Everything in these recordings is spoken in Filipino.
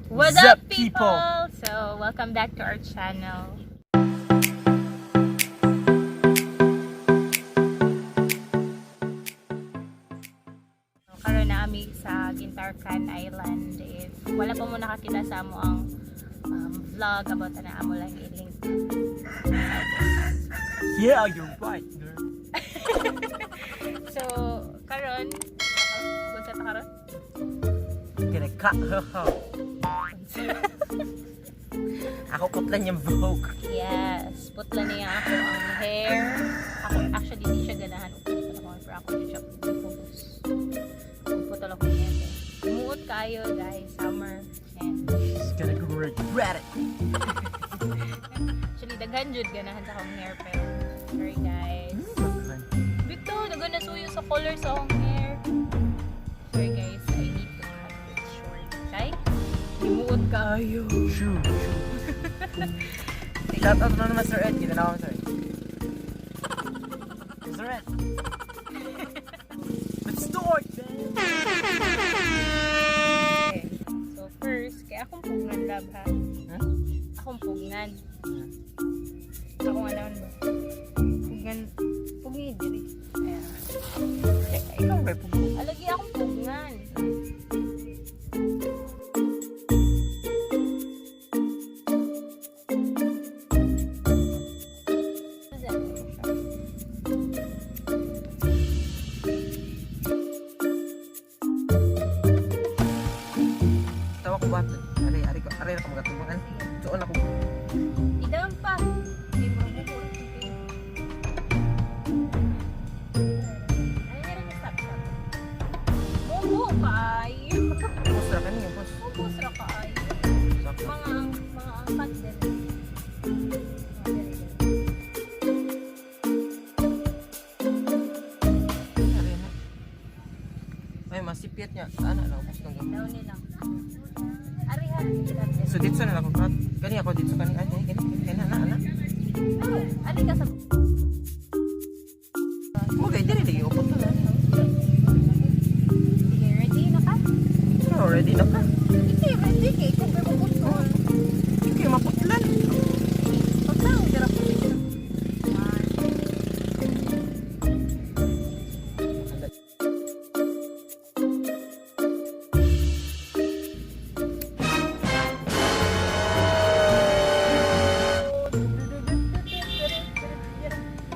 What's up, people? So, welcome back to our channel. Karon na kami sa Gintarcan Island. If wala pa mo nakakita sa amo ang vlog about na amo lang i-link. Yeah, you're right, girl. So, karon, kunsa ta karon? Gonna cut her hair. Ako putlan yung Vogue. Yes, putla niya ako ang hair. Ako actually di siya ganahan pero ako di siya focus. Putol ako niya. Muot kayo guys, summer and She's gonna regret it. actually daghan jud ganahan sa akong hair pero sorry guys. Bito, daghan na suyo sa color sa akong hair. Sorry guys, I need to cut it short. Okay? Muot kayo. Shoot. Shout out na naman Sir Ed. Kita na ako Sir Ed. Sir Ed. Let's start, man. Okay. So first, kaya akong pugngan lab ha. Huh? Akong pugngan. Akong alam ba? Pugngan. Pugni diri. Ayan. Ikaw ba po? Alagi akong pugngan. Tawa ko ba? Ari na ka magatubuan. Suon ako. Idam pa. Hindi mo bubuo. Ay, meron na stop. Bubuo ka ay. Bus na ka niya, boss. Bubus ra ka ay. Sakto. Mga angkat din. Ari na. Ay, masipyat niya. Ano na, ubos ng gamit. Daw nilang. Arihan. So dito na ako kat. Kani ako dito kani ay kani na. Ari ka sa Okay, dili lagi upot na. Sige, ready na ka? Already na ka. Hindi, ready ka. Ikaw ba bubutol? Okay, maputlan. Pagsaw, dira po dito.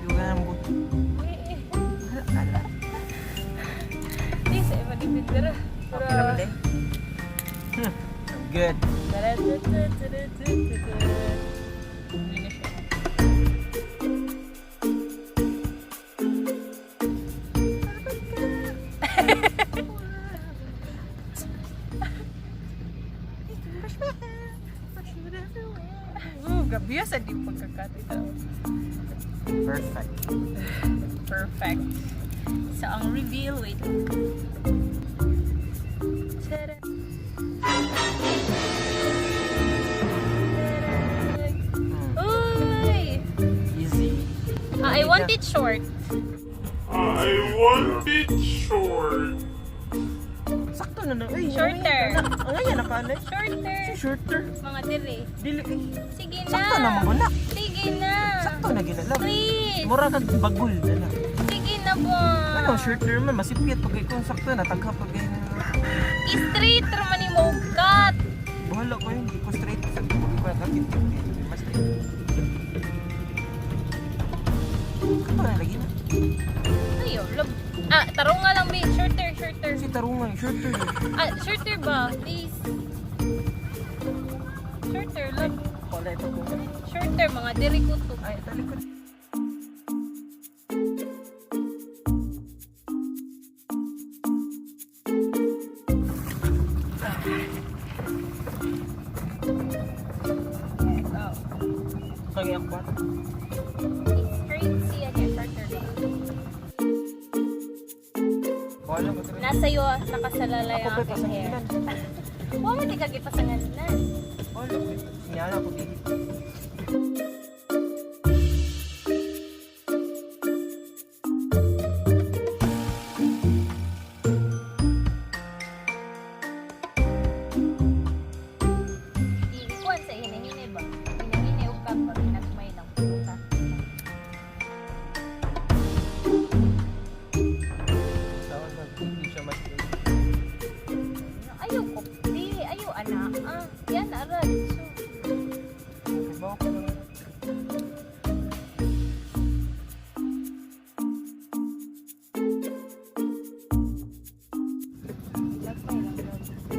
Yugan mo. Hindi, sa iba dipid dira. Okay naman din. Good. Gabi sa di pagkakat ito. Perfect. Perfect. So, ang reveal, wait. Tada! Uy! Easy. I want it short. I want it short. Sakto na na. Ay, Shorter. Ang ayan nakalay. Shorter. Shorter. Mga dili. Dili eh. Sige na. Sakto na mo na. Sige na. Sakto na ginala. Please. Mura kag bagul na na. Sige na ba? Ano, shorter man masipyat pag ikaw sakto na tagha pag Straight naman ni mo cut. bahala ko yun. Di ko straight sa pag ko nakakit. Mas straight. Sakto na lagi na. Ayo, love. Tarong nga lang, babe. Shorter. Si tarungan, shorter. Shorter ba? Please. Shorter, love. Wala ito ko. Shorter, mga diri ko to. Ay, talikod. Kaya ako ba? Straight siya niya, shorter lang. Wala ko ito. Nasa iyo, nakasalalay Ako ang pa aking sa hair. ilan. Huwag mo di ka gipasangan na. Wala ko. Sinyala ko dito.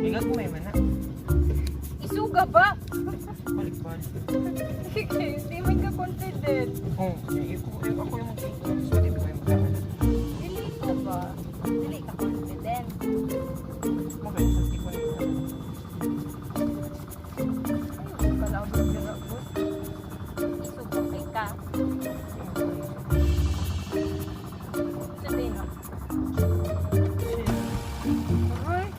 Igag mo man na. Isuga ba? Balik-balik. Hindi man ka confident. Oh, ako yung mag-ikot. So, di ko yung mag-ikot. Dili ka ba? Dili ka confident. Bakit? So, di ko yung mag-ikot. Ay, kalabang gano'n po. Isuga kay ka. Sabi na. Aray.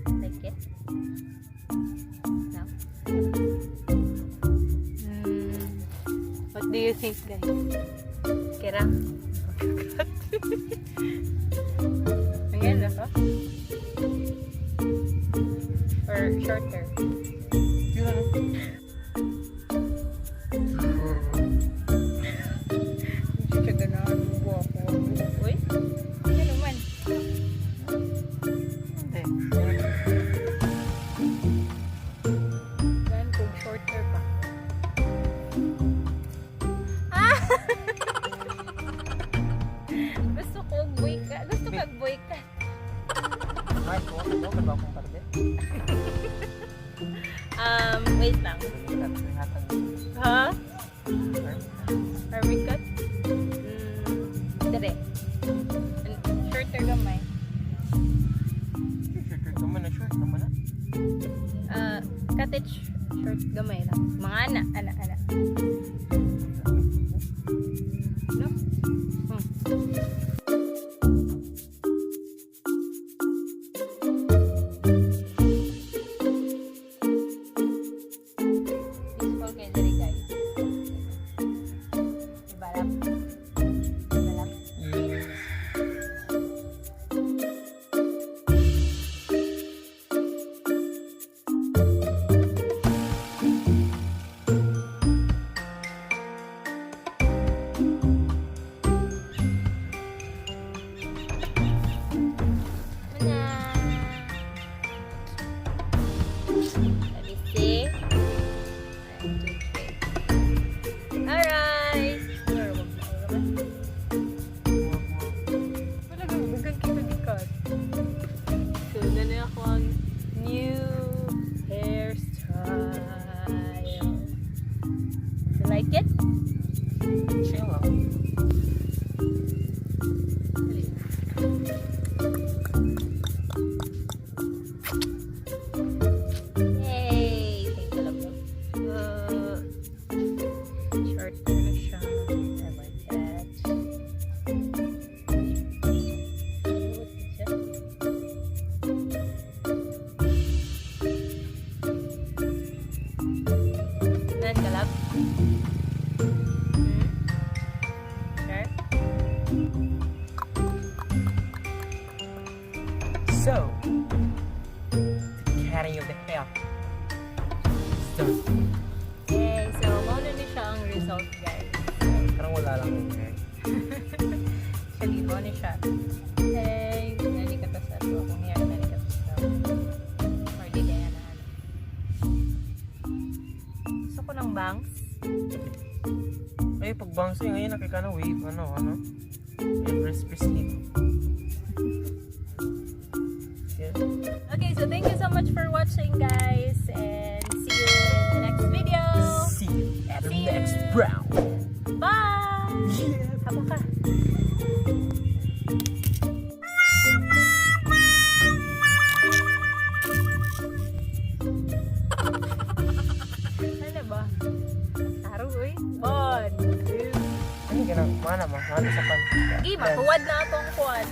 Like it? No? What do you think, guys? Kira? Ayan na ka? Or shorter? Yun ano? Hindi siya ganahan mo ako. Uy? Ano naman? Hindi. Gan kung shorter pa. Gusto ko boy ka. Gusto kag boy ka. Ay, ko ba akong parte? Wait lang. Ha? Army cut? Dire. Shorter gamay. Short naman na, short naman na. Cottage short gamay lang. Mga ana. No? Peaceful kayo diri guys. Ibalap. Alright! Wala kang bagang kita di ka. So, na ako ang New hairstyle. You like it? Chill lang. Yay! Thank you, love. Short na siya. I like that. Nan ka, love? Sure? So, the cutting of the hair. Done. Yay! So, mauna na siya ang result, guys. Parang wala lang yung hair. Actually, mauna siya. Hey, nani ka ta sa ito. Kung hair, nani ka ta sa ito. Or di kaya na. Gusto ko ng bangs. Ay, pag bounce ngayon, nakika na wave. Ano? Everest Presley. Yeah. Okay, so thank you so much for watching, guys. And see you in the next video. See you at the See you. next round. Bye! Yeah. Haba ka. Ano ba? Taro, uy. 1, 2. Ano ka na? Mana sa pan. Mahuwad na akong kuwan.